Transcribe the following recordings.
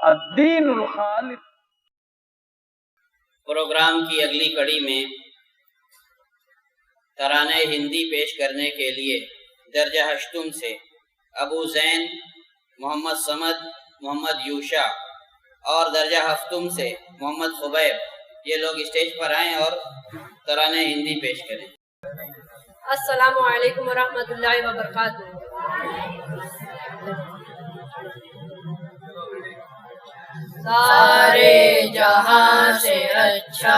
الدین الخالص۔ Programme کی اگلی کڑی میں ترانے ہندی پیش کرنے کے لیے درجہ ہشتم سے ابو زین، محمد صمد، محمد یوشا اور درجہ ہفتم سے محمد خبیب یہ لوگ اسٹیج پر آئیں اور ترانے ہندی پیش کریں۔ السلام علیکم ورحمۃ اللہ وبرکاتہ۔ سارے جہاں سے اچھا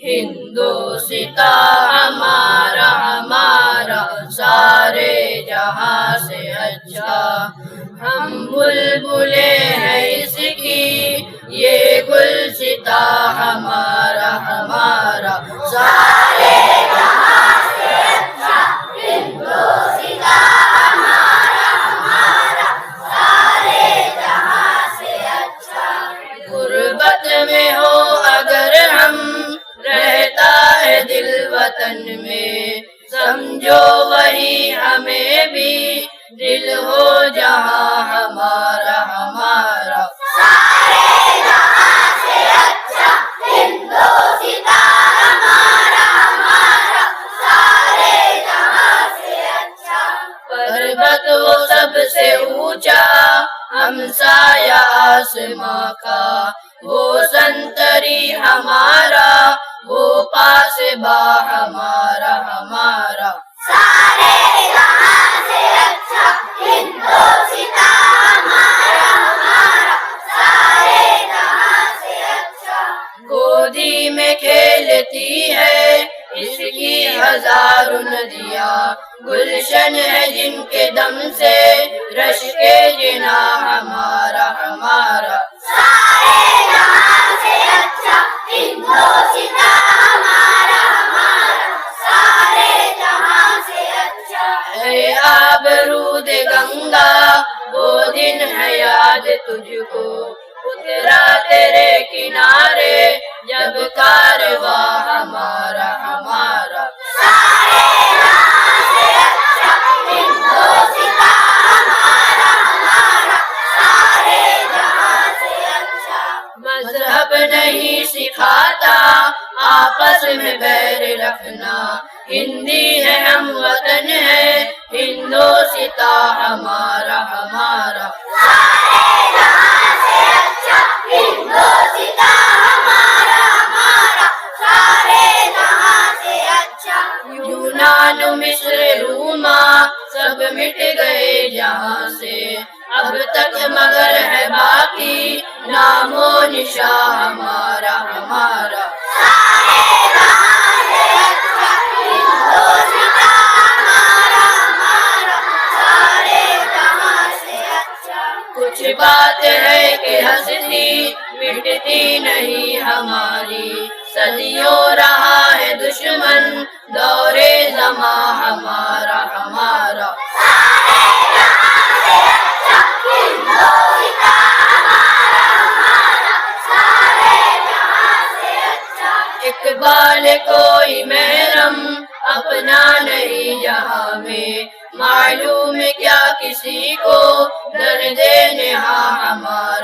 ہندوستاں ہمارا ہمارا، سارے جہاں سے اچھا ہم بلبلے ہیں اس کی، یہ گلستاں ہمارا ہمارا، سارے جہاں سے اچھا ہندوستاں ہمارا ہمارا، سارے جہاں سے اچھا۔ غربت میں ہو اگر ہم، رہتا ہے دل وطن میں، سمجھو وہی ہمیں بھی دل ہو جہاں ہمارا ہمارا، سارے جہاں سے اچھا ہندوستاں ہمارا ہمارا، سارے جہاں سے اچھا۔ پربت وہ سب سے اونچا، ہمسایہ آسماں کا، وہ سنتری ہمارا، وہ پاسباں ہمارا ہمارا، سارے جہاں سے اچھا ہندوستاں ہمارا ہمارا، سارے جہاں سے اچھا۔ گودی میں کھیلتی ہے اس کی ہزاروں ندیاں، گلشن ہے جن کے دم سے رشک جنا ہمارا ہمارا، سارے جہاں سے اچھا ہندوستاں ہمارا ہمارا، سارے جہاں سے اچھا۔ اے آبرود گنگا وہ دن ہے یاد تجھ کو، اترا تیرے کنارے جب کارواں ہمارا ہمارا، سارے جہاں سے اچھا ہندوستاں ہمارا ہمارا، سارے جہاں سے اچھا۔ مذہب نہیں سکھاتا آپس میں بیر رکھنا، ہندی ہے ہم وطن ہے ہندوستاں ہمارا ہمارا، سارے جہاں سے اچھا ہندوستاں ہمارا ہمارا، سارے جہاں سے اچھا۔ یونان مصر روما سب مٹ گئے جہاں سے، اب تک مگر ہے باقی نام و نشاں ہمارا ہمارا، سارے جہاں سے اچھا ہندوستاں ہمارا ہمارا، سارے جہاں سے اچھا۔ کچھ بات ہے کہ ہستی مٹتی نہیں ہماری، صدیوں رہا ہے دشمن دور زماں ہمارا ہمارا، سارے جہاں سے اچھا ہندوستاں ہمارا ہمارا، سارے جہاں سے اچھا۔ اقبال کوئی محرم اپنا نہیں جہاں میں، معلوم کیا کسی کو درد نہاں ہمارا۔